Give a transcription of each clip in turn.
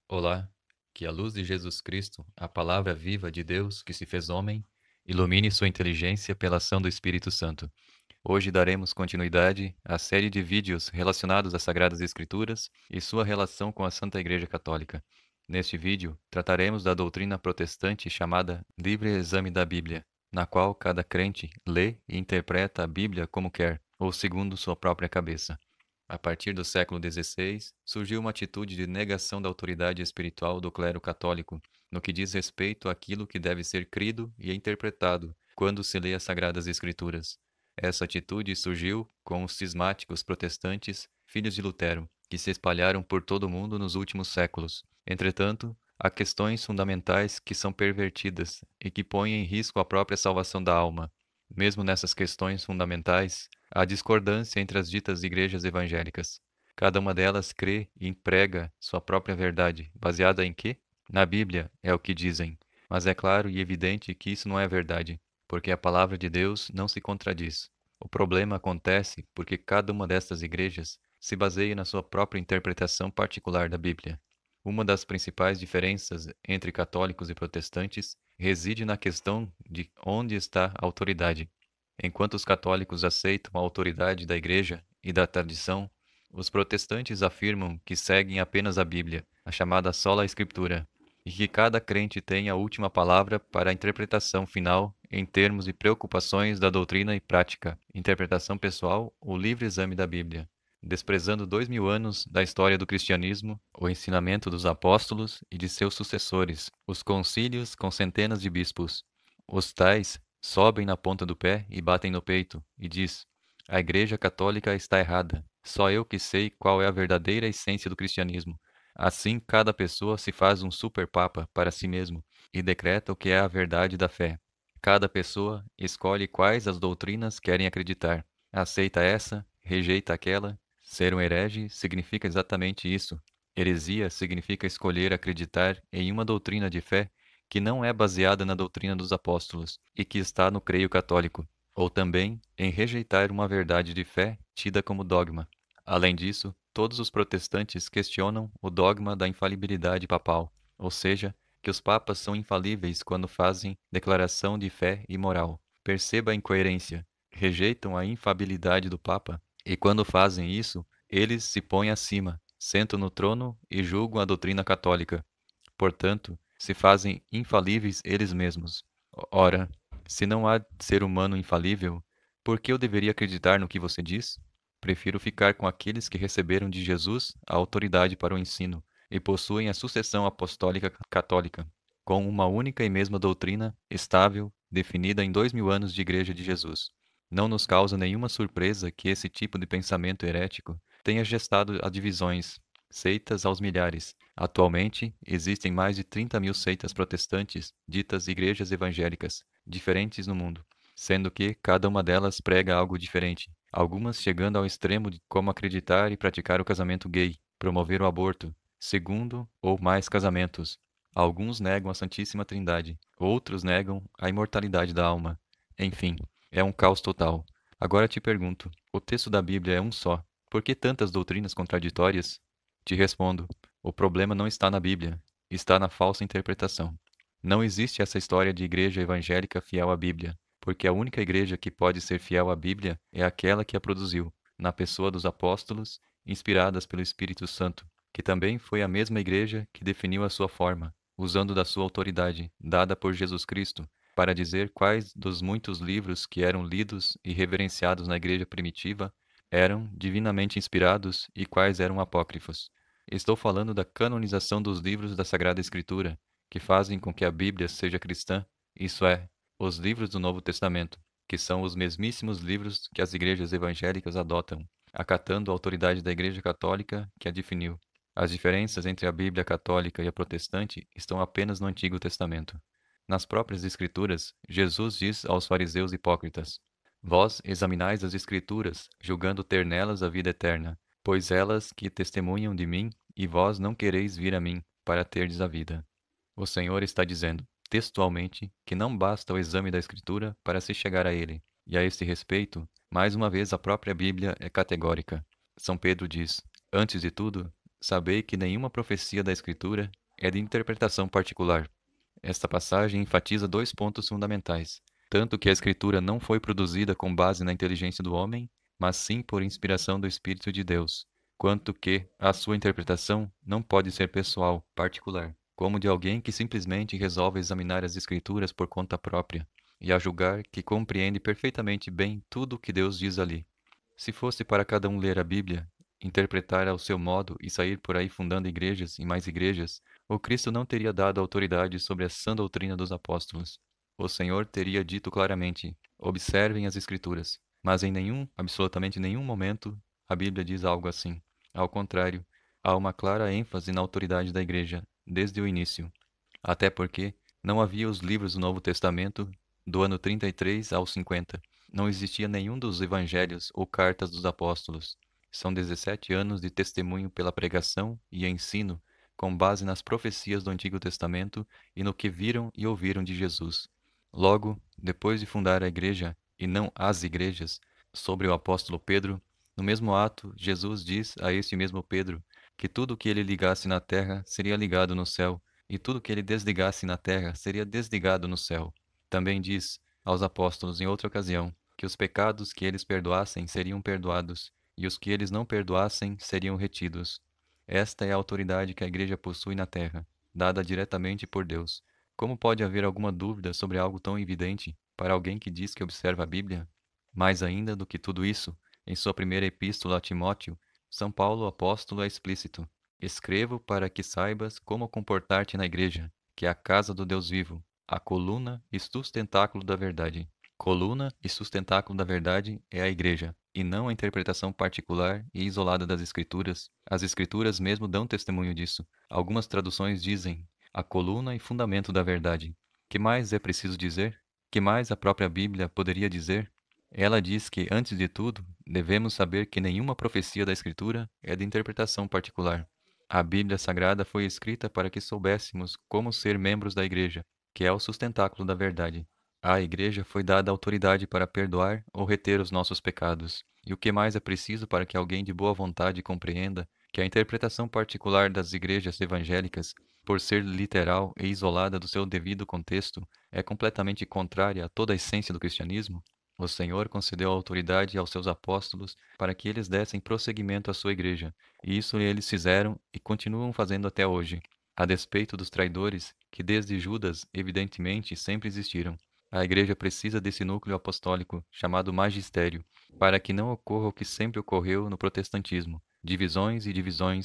Olá, que a luz de Jesus Cristo, a palavra viva de Deus que se fez homem, ilumine sua inteligência pela ação do Espírito Santo. Hoje daremos continuidade à série de vídeos relacionados às Sagradas Escrituras e sua relação com a Santa Igreja Católica. Neste vídeo, trataremos da doutrina protestante chamada Livre Exame da Bíblia, na qual cada crente lê e interpreta a Bíblia como quer, ou segundo sua própria cabeça. A partir do século XVI, surgiu uma atitude de negação da autoridade espiritual do clero católico, no que diz respeito àquilo que deve ser crido e interpretado quando se lê as Sagradas Escrituras. Essa atitude surgiu com os cismáticos protestantes, filhos de Lutero, que se espalharam por todo o mundo nos últimos séculos. Entretanto, há questões fundamentais que são pervertidas e que põem em risco a própria salvação da alma. Mesmo nessas questões fundamentais, há discordância entre as ditas igrejas evangélicas. Cada uma delas crê e emprega sua própria verdade, baseada em quê? Na Bíblia, é o que dizem. Mas é claro e evidente que isso não é verdade, porque a palavra de Deus não se contradiz. O problema acontece porque cada uma destas igrejas se baseia na sua própria interpretação particular da Bíblia. Uma das principais diferenças entre católicos e protestantes reside na questão de onde está a autoridade. Enquanto os católicos aceitam a autoridade da Igreja e da tradição, os protestantes afirmam que seguem apenas a Bíblia, a chamada sola Escritura, e que cada crente tem a última palavra para a interpretação final em termos de preocupações da doutrina e prática, interpretação pessoal ou livre exame da Bíblia. Desprezando 2000 anos da história do cristianismo, o ensinamento dos apóstolos e de seus sucessores, os concílios com centenas de bispos. Os tais sobem na ponta do pé e batem no peito, e diz: a Igreja Católica está errada. Só eu que sei qual é a verdadeira essência do cristianismo. Assim, cada pessoa se faz um super-papa para si mesmo e decreta o que é a verdade da fé. Cada pessoa escolhe quais as doutrinas querem acreditar. Aceita essa, rejeita aquela. Ser um herege significa exatamente isso. Heresia significa escolher acreditar em uma doutrina de fé que não é baseada na doutrina dos apóstolos e que está no creio católico, ou também em rejeitar uma verdade de fé tida como dogma. Além disso, todos os protestantes questionam o dogma da infalibilidade papal, ou seja, que os papas são infalíveis quando fazem declaração de fé e moral. Perceba a incoerência. Rejeitam a infalibilidade do papa e quando fazem isso, eles se põem acima, sentam no trono e julgam a doutrina católica. Portanto, se fazem infalíveis eles mesmos. Ora, se não há ser humano infalível, por que eu deveria acreditar no que você diz? Prefiro ficar com aqueles que receberam de Jesus a autoridade para o ensino e possuem a sucessão apostólica católica, com uma única e mesma doutrina estável, definida em 2000 anos de Igreja de Jesus. Não nos causa nenhuma surpresa que esse tipo de pensamento herético tenha gestado a divisões, seitas aos milhares. Atualmente, existem mais de 30.000 seitas protestantes, ditas igrejas evangélicas, diferentes no mundo, sendo que cada uma delas prega algo diferente, algumas chegando ao extremo de como acreditar e praticar o casamento gay, promover o aborto, segundo ou mais casamentos. Alguns negam a Santíssima Trindade, outros negam a imortalidade da alma. Enfim, é um caos total. Agora te pergunto, o texto da Bíblia é um só. Por que tantas doutrinas contraditórias? Te respondo, o problema não está na Bíblia, está na falsa interpretação. Não existe essa história de igreja evangélica fiel à Bíblia, porque a única igreja que pode ser fiel à Bíblia é aquela que a produziu, na pessoa dos apóstolos, inspiradas pelo Espírito Santo, que também foi a mesma igreja que definiu a sua forma, usando da sua autoridade, dada por Jesus Cristo, para dizer quais dos muitos livros que eram lidos e reverenciados na igreja primitiva eram divinamente inspirados e quais eram apócrifos. Estou falando da canonização dos livros da Sagrada Escritura, que fazem com que a Bíblia seja cristã, isso é, os livros do Novo Testamento, que são os mesmíssimos livros que as igrejas evangélicas adotam, acatando a autoridade da Igreja Católica que a definiu. As diferenças entre a Bíblia católica e a protestante estão apenas no Antigo Testamento. Nas próprias Escrituras, Jesus diz aos fariseus hipócritas: vós examinais as Escrituras, julgando ter nelas a vida eterna, pois elas que testemunham de mim, e vós não quereis vir a mim, para terdes a vida. O Senhor está dizendo, textualmente, que não basta o exame da Escritura para se chegar a ele. E a este respeito, mais uma vez a própria Bíblia é categórica. São Pedro diz: antes de tudo, sabei que nenhuma profecia da Escritura é de interpretação particular. Esta passagem enfatiza dois pontos fundamentais: tanto que a Escritura não foi produzida com base na inteligência do homem, mas sim por inspiração do Espírito de Deus, quanto que a sua interpretação não pode ser pessoal, particular, como de alguém que simplesmente resolve examinar as Escrituras por conta própria e a julgar que compreende perfeitamente bem tudo o que Deus diz ali. Se fosse para cada um ler a Bíblia, interpretar ao seu modo e sair por aí fundando igrejas e mais igrejas, o Cristo não teria dado autoridade sobre a sã doutrina dos apóstolos. O Senhor teria dito claramente: observem as Escrituras. Mas em nenhum, absolutamente nenhum momento, a Bíblia diz algo assim. Ao contrário, há uma clara ênfase na autoridade da igreja, desde o início. Até porque não havia os livros do Novo Testamento do ano 33 ao 50. Não existia nenhum dos evangelhos ou cartas dos apóstolos. São 17 anos de testemunho pela pregação e ensino com base nas profecias do Antigo Testamento e no que viram e ouviram de Jesus. Logo, depois de fundar a igreja, e não as igrejas, sobre o apóstolo Pedro, no mesmo ato, Jesus diz a este mesmo Pedro que tudo o que ele ligasse na terra seria ligado no céu, e tudo o que ele desligasse na terra seria desligado no céu. Também diz aos apóstolos em outra ocasião que os pecados que eles perdoassem seriam perdoados, e os que eles não perdoassem seriam retidos. Esta é a autoridade que a igreja possui na terra, dada diretamente por Deus. Como pode haver alguma dúvida sobre algo tão evidente para alguém que diz que observa a Bíblia? Mais ainda do que tudo isso, em sua primeira epístola a Timóteo, São Paulo, apóstolo, é explícito: escrevo para que saibas como comportar-te na igreja, que é a casa do Deus vivo, a coluna e sustentáculo da verdade. Coluna e sustentáculo da verdade é a igreja, e não a interpretação particular e isolada das Escrituras. As Escrituras mesmo dão testemunho disso. Algumas traduções dizem a coluna e fundamento da verdade. Que mais é preciso dizer? Que mais a própria Bíblia poderia dizer? Ela diz que, antes de tudo, devemos saber que nenhuma profecia da Escritura é de interpretação particular. A Bíblia Sagrada foi escrita para que soubéssemos como ser membros da Igreja, que é o sustentáculo da verdade. À Igreja foi dada autoridade para perdoar ou reter os nossos pecados. E o que mais é preciso para que alguém de boa vontade compreenda que a interpretação particular das igrejas evangélicas, por ser literal e isolada do seu devido contexto, é completamente contrária a toda a essência do cristianismo? O Senhor concedeu autoridade aos seus apóstolos para que eles dessem prosseguimento à sua igreja, e isso eles fizeram e continuam fazendo até hoje, a despeito dos traidores que desde Judas, evidentemente, sempre existiram. A igreja precisa desse núcleo apostólico, chamado magistério, para que não ocorra o que sempre ocorreu no protestantismo: divisões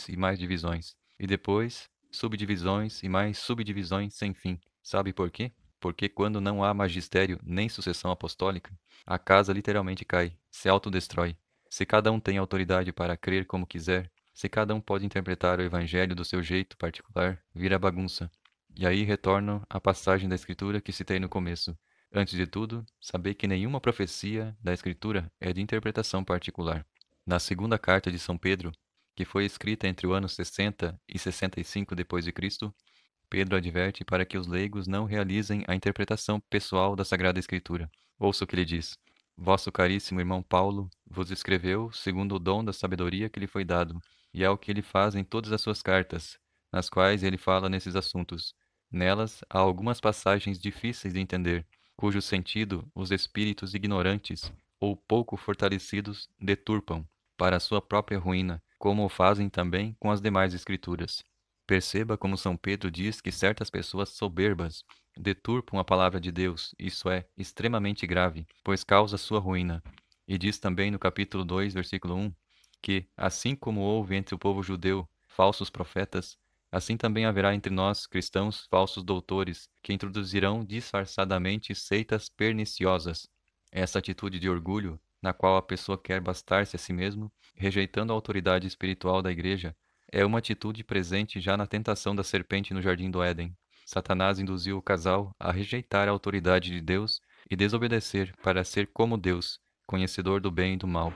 e mais divisões, e depois subdivisões e mais subdivisões sem fim. Sabe por quê? Porque quando não há magistério nem sucessão apostólica, a casa literalmente cai, se autodestrói. Se cada um tem autoridade para crer como quiser, se cada um pode interpretar o evangelho do seu jeito particular, vira bagunça. E aí retorno à passagem da Escritura que citei no começo. Antes de tudo, saber que nenhuma profecia da Escritura é de interpretação particular. Na segunda carta de São Pedro, que foi escrita entre o ano 60 e 65 depois de Cristo, Pedro adverte para que os leigos não realizem a interpretação pessoal da Sagrada Escritura. Ouça o que ele diz: vosso caríssimo irmão Paulo vos escreveu segundo o dom da sabedoria que lhe foi dado, e é o que ele faz em todas as suas cartas, nas quais ele fala nesses assuntos. Nelas há algumas passagens difíceis de entender, cujo sentido os espíritos ignorantes ou pouco fortalecidos deturpam para a sua própria ruína, como o fazem também com as demais escrituras. Perceba como São Pedro diz que certas pessoas soberbas deturpam a palavra de Deus, isso é extremamente grave, pois causa sua ruína. E diz também no capítulo 2, versículo 1, que, assim como houve entre o povo judeu falsos profetas, assim também haverá entre nós, cristãos, falsos doutores, que introduzirão disfarçadamente seitas perniciosas. Essa atitude de orgulho, na qual a pessoa quer bastar-se a si mesmo, rejeitando a autoridade espiritual da igreja, é uma atitude presente já na tentação da serpente no jardim do Éden. Satanás induziu o casal a rejeitar a autoridade de Deus e desobedecer para ser como Deus, conhecedor do bem e do mal.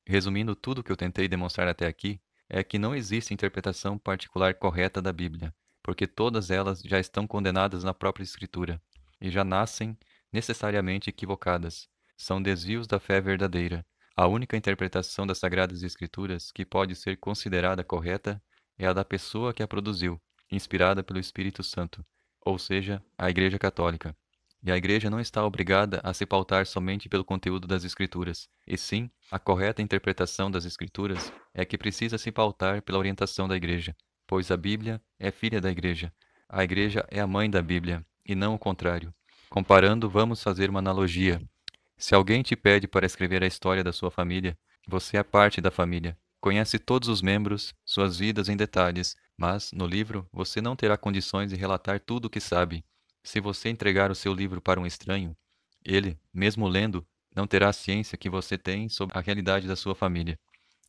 Resumindo tudo o que eu tentei demonstrar até aqui, é que não existe interpretação particular correta da Bíblia, porque todas elas já estão condenadas na própria Escritura e já nascem necessariamente equivocadas. São desvios da fé verdadeira. A única interpretação das Sagradas Escrituras que pode ser considerada correta é a da pessoa que a produziu, inspirada pelo Espírito Santo, ou seja, a Igreja Católica. E a Igreja não está obrigada a se pautar somente pelo conteúdo das Escrituras, e sim, a correta interpretação das Escrituras é que precisa se pautar pela orientação da Igreja, pois a Bíblia é filha da Igreja. A Igreja é a mãe da Bíblia, e não o contrário. Comparando, vamos fazer uma analogia. Se alguém te pede para escrever a história da sua família, você é parte da família. Conhece todos os membros, suas vidas em detalhes, mas, no livro, você não terá condições de relatar tudo o que sabe. Se você entregar o seu livro para um estranho, ele, mesmo lendo, não terá a ciência que você tem sobre a realidade da sua família.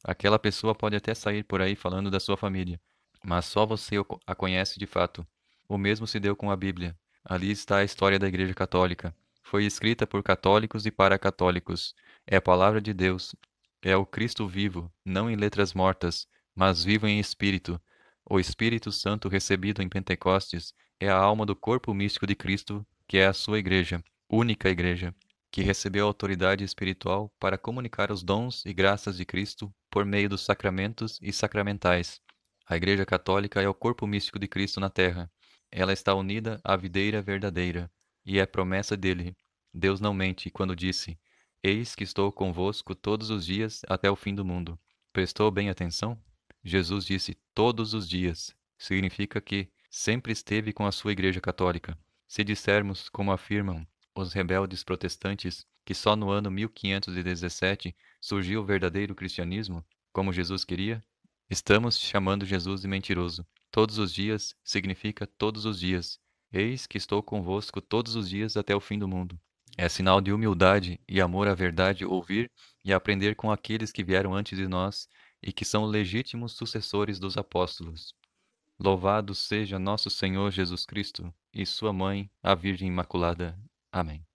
Aquela pessoa pode até sair por aí falando da sua família, mas só você a conhece de fato. O mesmo se deu com a Bíblia. Ali está a história da Igreja Católica. Foi escrita por católicos e para católicos. É a palavra de Deus. É o Cristo vivo, não em letras mortas, mas vivo em espírito. O Espírito Santo recebido em Pentecostes é a alma do corpo místico de Cristo, que é a sua igreja, única igreja, que recebeu a autoridade espiritual para comunicar os dons e graças de Cristo por meio dos sacramentos e sacramentais. A Igreja Católica é o corpo místico de Cristo na terra. Ela está unida à videira verdadeira, e é promessa dele. Deus não mente quando disse: Eis que estou convosco todos os dias até o fim do mundo. Prestou bem atenção? Jesus disse todos os dias. Significa que sempre esteve com a sua Igreja Católica. Se dissermos, como afirmam os rebeldes protestantes, que só no ano 1517 surgiu o verdadeiro cristianismo, como Jesus queria, estamos chamando Jesus de mentiroso. Todos os dias significa todos os dias. Eis que estou convosco todos os dias até o fim do mundo. É sinal de humildade e amor à verdade ouvir e aprender com aqueles que vieram antes de nós e que são legítimos sucessores dos apóstolos. Louvado seja nosso Senhor Jesus Cristo e sua mãe, a Virgem Imaculada. Amém.